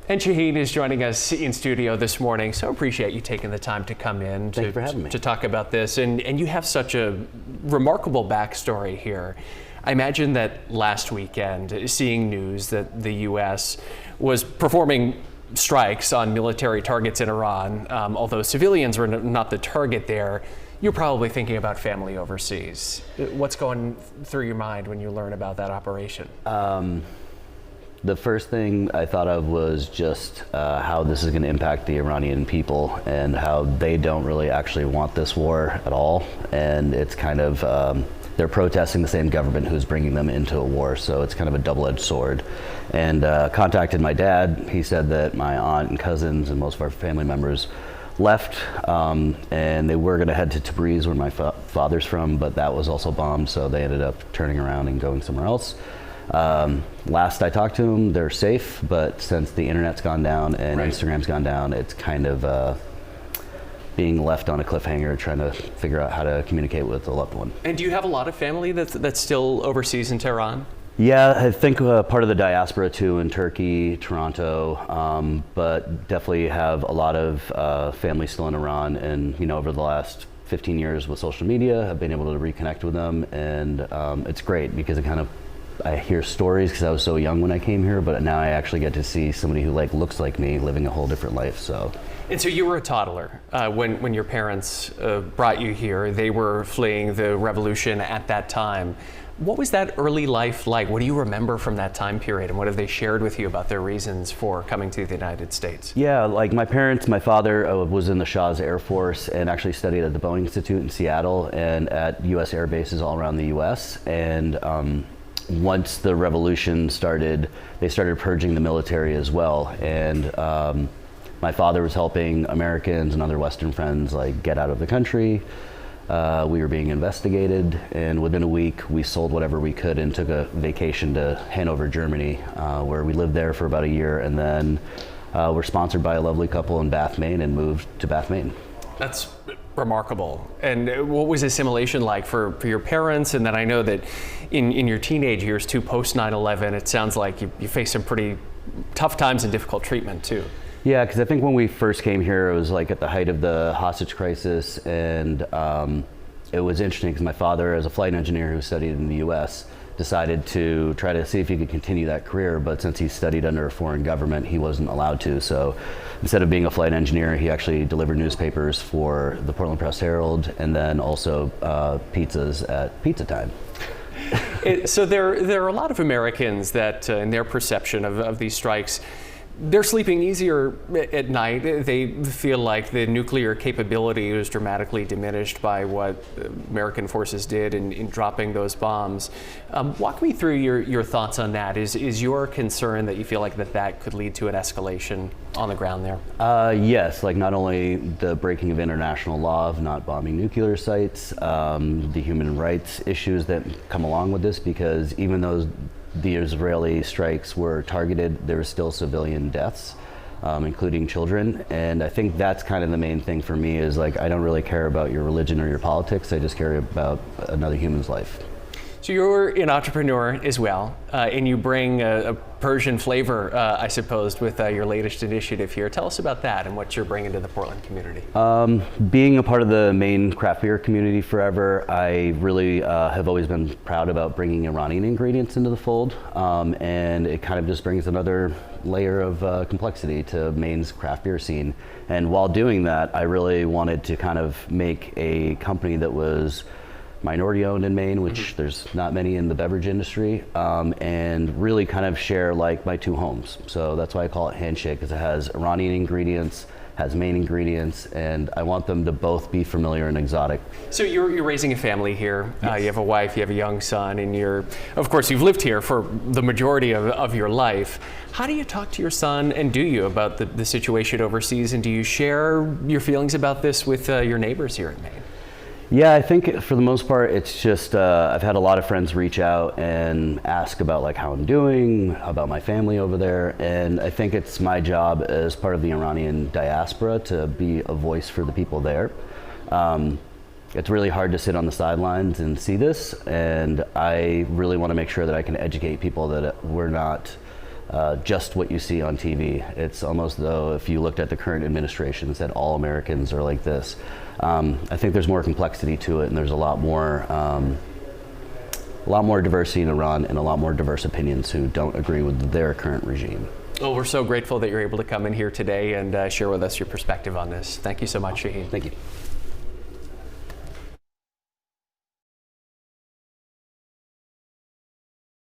And Shaheen is joining us in studio this morning, so appreciate you taking the time to come in Thank you for having me. to talk about this. And you have such a remarkable backstory here. I imagine that last weekend, seeing news that the U.S. was performing strikes on military targets in Iran, although civilians were not the target there, you're probably thinking about family overseas. What's going through your mind when you learn about that operation? The first thing I thought of was just how this is going to impact the Iranian people and how they don't really actually want this war at all. And it's kind of, they're protesting the same government who's bringing them into a war. So it's kind of a double-edged sword. And contacted my dad. He said that my aunt and cousins and most of our family members left, and they were going to head to Tabriz, where my father's from, but that was also bombed. So they ended up turning around and going somewhere else. Last I talked to them, they're safe, but since the internet's gone down and Instagram's gone down, it's kind of being left on a cliffhanger, trying to figure out how to communicate with a loved one. And do you have a lot of family that's still overseas in Tehran? Yeah, I think part of the diaspora too in Turkey, Toronto, but definitely have a lot of family still in Iran. And over the last 15 years with social media, I've been able to reconnect with them, and it's great because I hear stories because I was so young when I came here, but now I actually get to see somebody who looks like me living a whole different life. And so you were a toddler when your parents brought you here. They were fleeing the revolution at that time. What was that early life like? What do you remember from that time period, and what have they shared with you about their reasons for coming to the United States? Yeah, like my parents, my father was in the Shah's Air Force and actually studied at the Boeing Institute in Seattle and at U.S. air bases all around the U.S. And once the revolution started, they started purging the military as well. And my father was helping Americans and other Western friends get out of the country. We were being investigated, and within a week we sold whatever we could and took a vacation to Hanover, Germany, where we lived there for about a year, and then were sponsored by a lovely couple in Bath, Maine, and moved to Bath, Maine. That's remarkable. And what was assimilation like for your parents? And then I know that in your teenage years too, post 9/11, it sounds like you faced some pretty tough times and difficult treatment too. Yeah, because I think when we first came here, it was at the height of the hostage crisis, and it was interesting because my father, as a flight engineer who studied in the U.S., decided to try to see if he could continue that career, but since he studied under a foreign government, he wasn't allowed to. So instead of being a flight engineer, he actually delivered newspapers for the Portland Press Herald, and then also pizzas at Pizza Time. So there are a lot of Americans that, in their perception of these strikes, they're sleeping easier at night. They feel like the nuclear capability was dramatically diminished by what American forces did in dropping those bombs. Walk me through your thoughts on that. Is your concern that you feel like that could lead to an escalation on the ground there? Yes, not only the breaking of international law of not bombing nuclear sites, the human rights issues that come along with this, because even though the Israeli strikes were targeted, there were still civilian deaths, including children. And I think that's kind of the main thing for me is I don't really care about your religion or your politics. I just care about another human's life. So you're an entrepreneur as well, and you bring a Persian flavor, I suppose, with your latest initiative here. Tell us about that and what you're bringing to the Portland community. Being a part of the Maine craft beer community forever, I really have always been proud about bringing Iranian ingredients into the fold, and it kind of just brings another layer of complexity to Maine's craft beer scene. And while doing that, I really wanted to kind of make a company that was minority owned in Maine, which there's not many in the beverage industry, and really kind of share my two homes. So that's why I call it Handshake, because it has Iranian ingredients, has Maine ingredients, and I want them to both be familiar and exotic. So you're raising a family here. Yes. You have a wife, you have a young son, and of course you've lived here for the majority of your life. How do you talk to your son, and do you, about the situation overseas, and do you share your feelings about this with your neighbors here in Maine? Yeah, I think for the most part, it's just I've had a lot of friends reach out and ask about how I'm doing, about my family over there, and I think it's my job as part of the Iranian diaspora to be a voice for the people there. It's really hard to sit on the sidelines and see this, and I really want to make sure that I can educate people that we're not just what you see on TV. It's almost though if you looked at the current administration and said all Americans are like this. I think there's more complexity to it, and there's a lot more diversity in Iran and a lot more diverse opinions who don't agree with their current regime. Well, we're so grateful that you're able to come in here today and share with us your perspective on this. Thank you so much, Shaheen. Thank you.